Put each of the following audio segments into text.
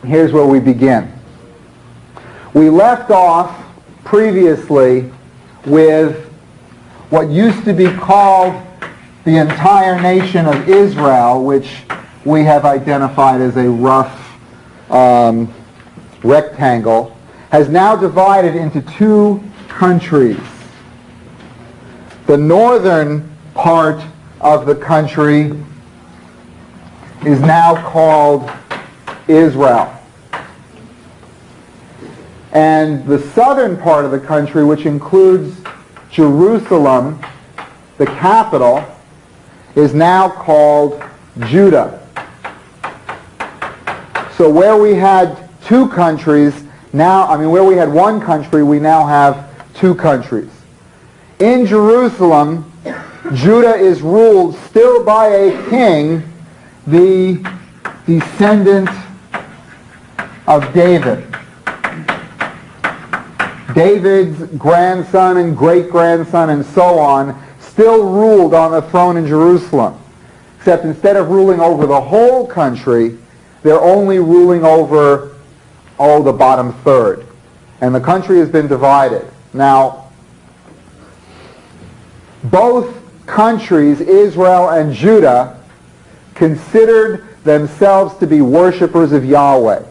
here's where we begin. We left off previously with what used to be called the entire nation of Israel, which we have identified as a rough rectangle, has now divided into two countries. The northern part of the country is now called Israel. And the southern part of the country, which includes Jerusalem, the capital, is now called Judah. So where we had two countries, where we had one country, we now have two countries. In Jerusalem, Judah is ruled still by a king, the descendant of David. David's grandson and great-grandson and so on still ruled on the throne in Jerusalem. Except instead of ruling over the whole country, they're only ruling over, the bottom third. And the country has been divided. Now, both countries, Israel and Judah, considered themselves to be worshipers of Yahweh.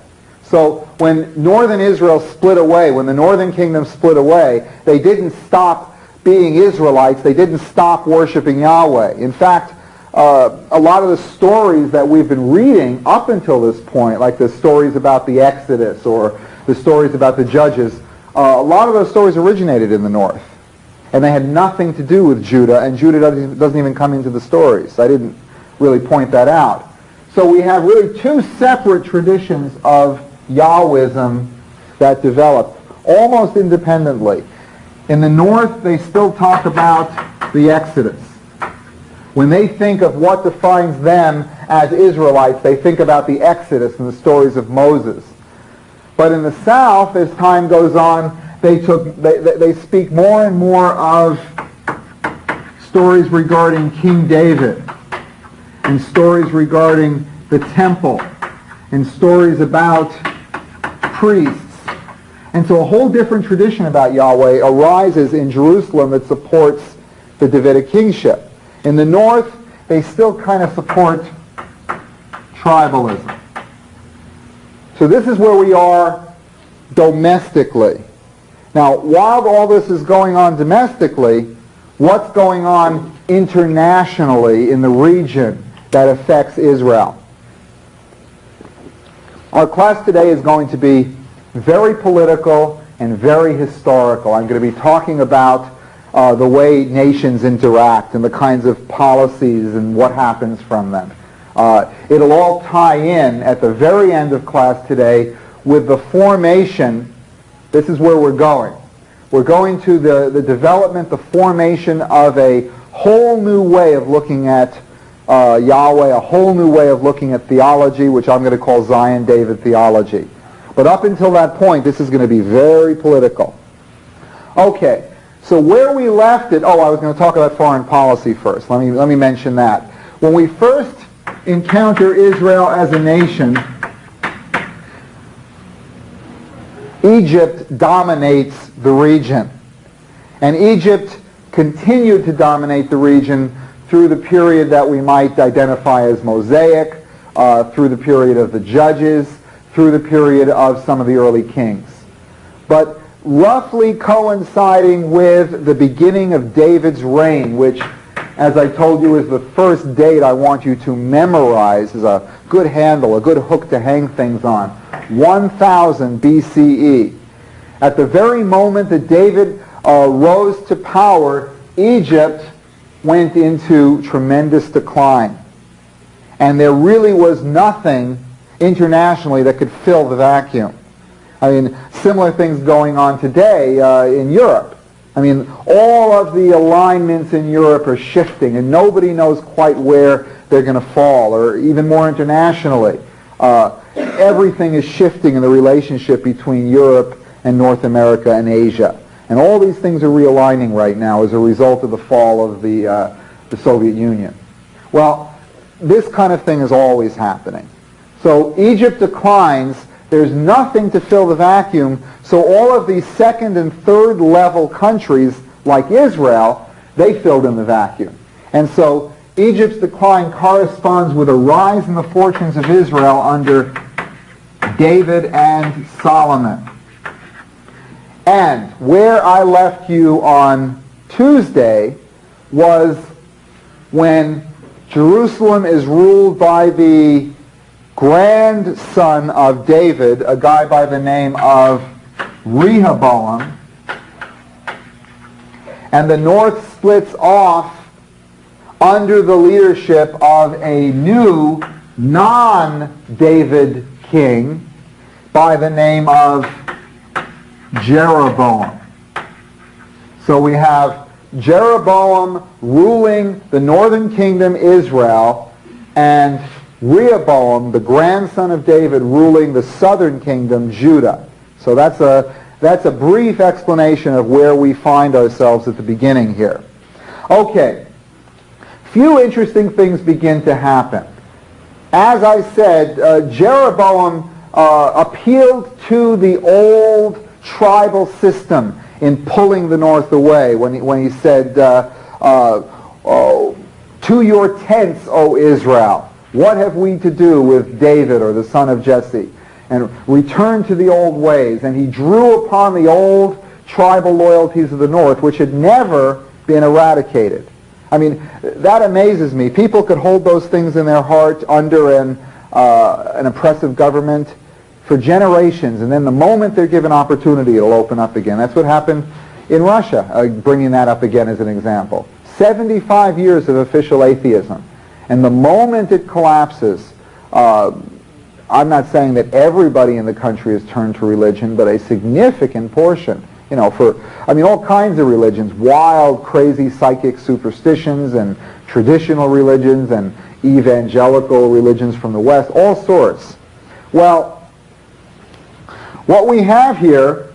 So when northern Israel split away, when the northern kingdom split away, they didn't stop being Israelites. They didn't stop worshiping Yahweh. In fact, a lot of the stories that we've been reading up until this point, like the stories about the Exodus or the stories about the Judges, a lot of those stories originated in the north. And they had nothing to do with Judah, and Judah doesn't even come into the stories. I didn't really point that out. So we have really two separate traditions of Yahwism that developed almost independently. In the north, they still talk about the Exodus. When they think of what defines them as Israelites, they think about the Exodus and the stories of Moses. But in the south, as time goes on, they speak more and more of stories regarding King David, and stories regarding the temple, and stories about priests. And so a whole different tradition about Yahweh arises in Jerusalem that supports the Davidic kingship. In the north, they still kind of support tribalism. So this is where we are domestically. Now, while all this is going on domestically, what's going on internationally in the region that affects Israel? Our class today is going to be very political and very historical. I'm going to be talking about the way nations interact and the kinds of policies and what happens from them. It'll all tie in at the very end of class today with the formation. This is where we're going. We're going to the development, the formation of a whole new way of looking at Yahweh, a whole new way of looking at theology, which I'm going to call Zion David theology. But up until that point, this is going to be very political. Okay, so where we left it, I was going to talk about foreign policy first. Let me mention that. When we first encounter Israel as a nation, Egypt dominates the region. And Egypt continued to dominate the region through the period that we might identify as Mosaic, through the period of the Judges, through the period of some of the early kings. But roughly coinciding with the beginning of David's reign, which, as I told you, is the first date I want you to memorize, is a good handle, a good hook to hang things on, 1000 BCE. At the very moment that David rose to power, Egypt went into tremendous decline. And there really was nothing internationally that could fill the vacuum. I mean, similar things going on today in Europe. I mean, all of the alignments in Europe are shifting, and nobody knows quite where they're going to fall, or even more internationally. Everything is shifting in the relationship between Europe and North America and Asia. And all these things are realigning right now as a result of the fall of the Soviet Union. Well, this kind of thing is always happening. So Egypt declines. There's nothing to fill the vacuum, so all of these second and third level countries, like Israel, they filled in the vacuum. And so Egypt's decline corresponds with a rise in the fortunes of Israel under David and Solomon. And where I left you on Tuesday was when Jerusalem is ruled by the grandson of David, a guy by the name of Rehoboam, and the north splits off under the leadership of a new non-David king by the name of Jeroboam. So we have Jeroboam ruling the northern kingdom, Israel, and Rehoboam, the grandson of David, ruling the southern kingdom, Judah. So that's a brief explanation of where we find ourselves at the beginning here. Okay, few interesting things begin to happen. As I said, Jeroboam appealed to the old tribal system in pulling the north away when he said, to your tents, O Israel. What have we to do with David or the son of Jesse? And return to the old ways. And he drew upon the old tribal loyalties of the north, which had never been eradicated. I mean, that amazes me. People could hold those things in their heart under an oppressive government for generations, and then the moment they're given opportunity, it'll open up again. That's what happened in Russia, bringing that up again as an example. 75 years of official atheism. And the moment it collapses, I'm not saying that everybody in the country has turned to religion, but a significant portion, all kinds of religions, wild, crazy psychic superstitions and traditional religions and evangelical religions from the West, all sorts. Well, what we have here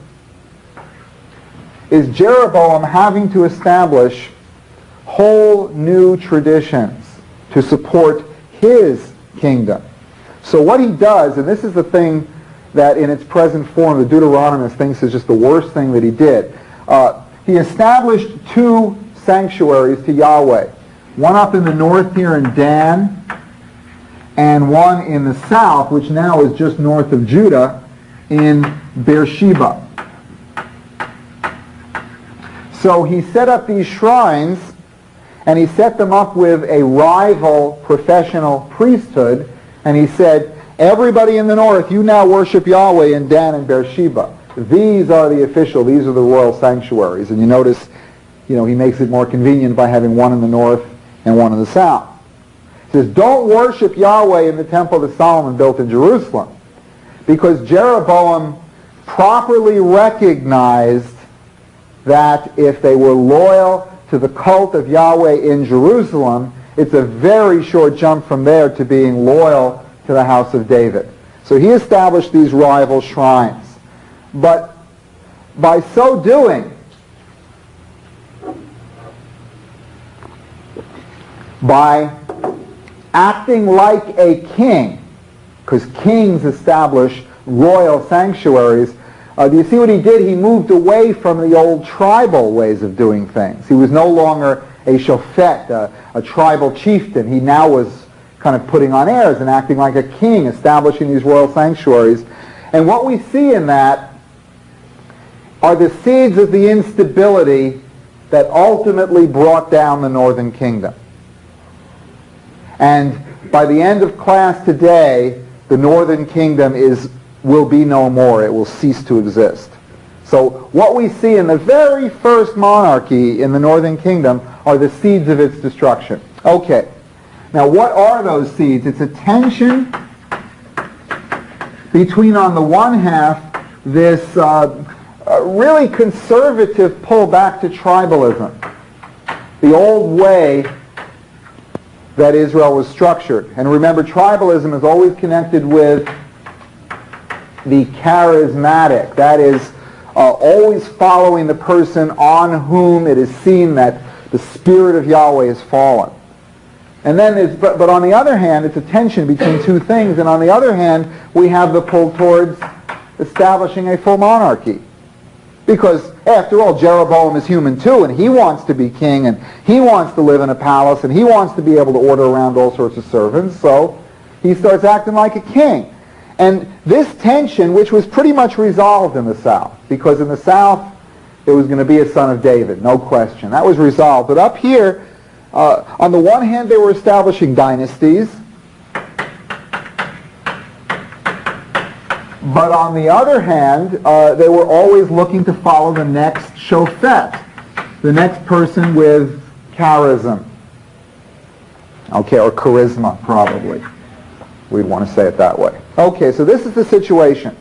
is Jeroboam having to establish whole new traditions to support his kingdom. So what he does, and this is the thing that in its present form the Deuteronomist thinks is just the worst thing that he did, he established two sanctuaries to Yahweh. One up in the north here in Dan, and one in the south, which now is just north of Judah, in Beersheba. So he set up these shrines, and he set them up with a rival professional priesthood, and he said, everybody in the north, you now worship Yahweh in Dan and Beersheba. These are the official, these are the royal sanctuaries. And you notice, he makes it more convenient by having one in the north and one in the south. He says, don't worship Yahweh in the temple that Solomon built in Jerusalem, because Jeroboam properly recognized that if they were loyal to the cult of Yahweh in Jerusalem, it's a very short jump from there to being loyal to the house of David. So he established these rival shrines. But by so doing, by acting like a king, because kings establish royal sanctuaries, do you see what he did? He moved away from the old tribal ways of doing things. He was no longer a shofet, a tribal chieftain. He now was kind of putting on airs and acting like a king, establishing these royal sanctuaries. And what we see in that are the seeds of the instability that ultimately brought down the northern kingdom. And by the end of class today, the northern kingdom will be no more. It will cease to exist. So what we see in the very first monarchy in the northern kingdom are the seeds of its destruction. Okay. Now what are those seeds? It's a tension between, on the one half, this really conservative pull back to tribalism, the old way that Israel was structured. And remember, tribalism is always connected with the charismatic. That is, always following the person on whom it is seen that the Spirit of Yahweh has fallen. And then, but on the other hand, it's a tension between two things. And on the other hand, we have the pull towards establishing a full monarchy. Because, after all, Jeroboam is human too, and he wants to be king, and he wants to live in a palace, and he wants to be able to order around all sorts of servants, so he starts acting like a king. And this tension, which was pretty much resolved in the south, because in the south there was going to be a son of David, no question. That was resolved. But up here, on the one hand, they were establishing dynasties, but on the other hand, they were always looking to follow the next shofet, the next person with charism. Okay, or charisma, probably. We'd want to say it that way. Okay, so this is the situation.